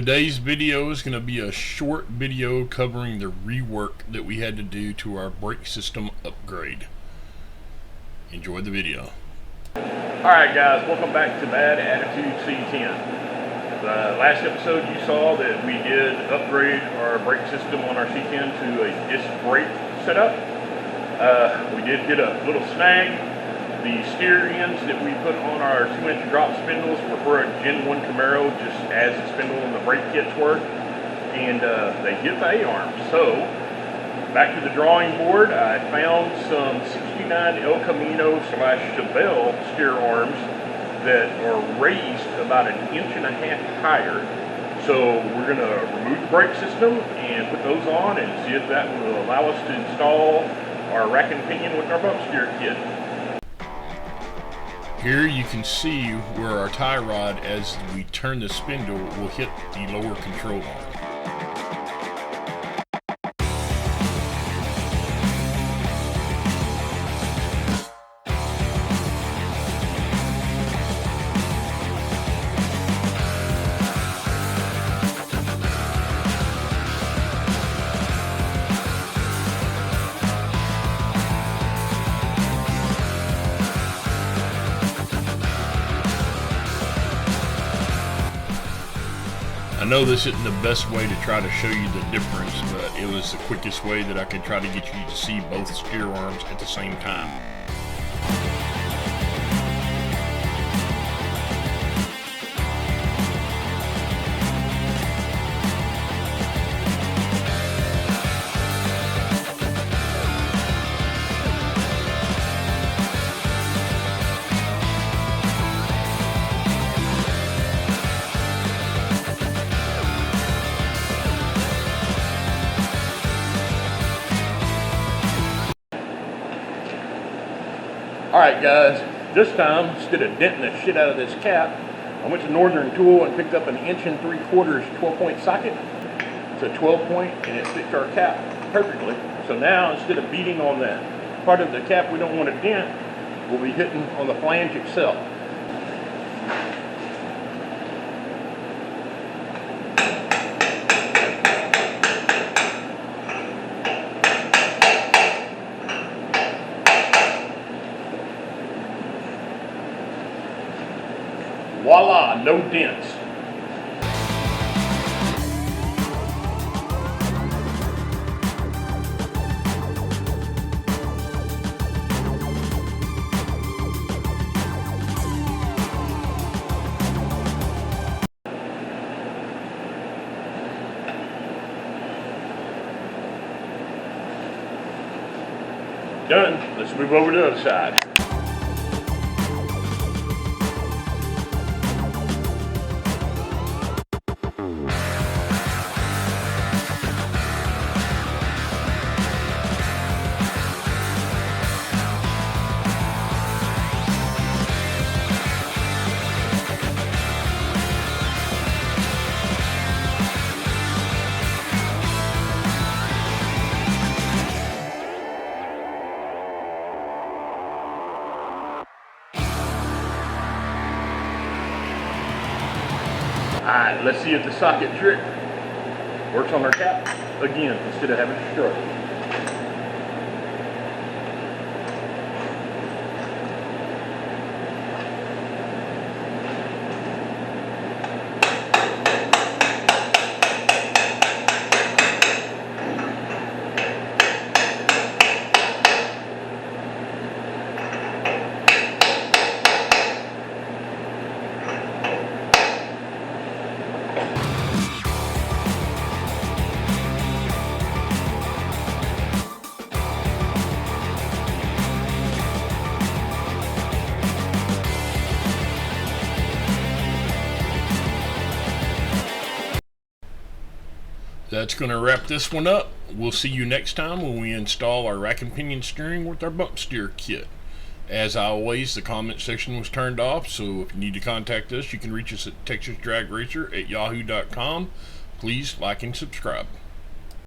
Today's video is going to be a short video covering the rework that we had to do to our brake system upgrade. Enjoy the video. Alright guys, welcome back to Bad Attitude C-10. Last episode you saw that we did upgrade our brake system on our C-10 to a disc brake setup. We did get a little snag. The steer ends that we put on our 2-inch drop spindles were for a Gen 1 Camaro, just as the spindle and the brake kits were, and they hit the A-arm. So, back to the drawing board, I found some 69 El Camino / Chevelle steer arms that are raised about 1.5 inches higher. So we're going to remove the brake system and put those on and see if that will allow us to install our rack and pinion with our bump steer kit. Here you can see where our tie rod, as we turn the spindle, will hit the lower control arm. I know this isn't the best way to try to show you the difference, but it was the quickest way that I could try to get you to see both steer arms at the same time. Alright guys, this time, instead of denting the shit out of this cap, I went to Northern Tool and picked up an 1 3/4 12-point socket. It's a 12-point and it fits our cap perfectly. So now, instead of beating on that part of the cap we don't want to dent, we'll be hitting on the flange itself. Voila, no dents. Done. Let's move over to the other side. Alright, let's see if the socket trick works on our cap again instead of having to struggle. That's going to wrap this one up. We'll see you next time when we install our rack and pinion steering with our bump steer kit. As always, the comment section was turned off, so if you need to contact us, you can reach us at texasdragracer@yahoo.com. Please like and subscribe.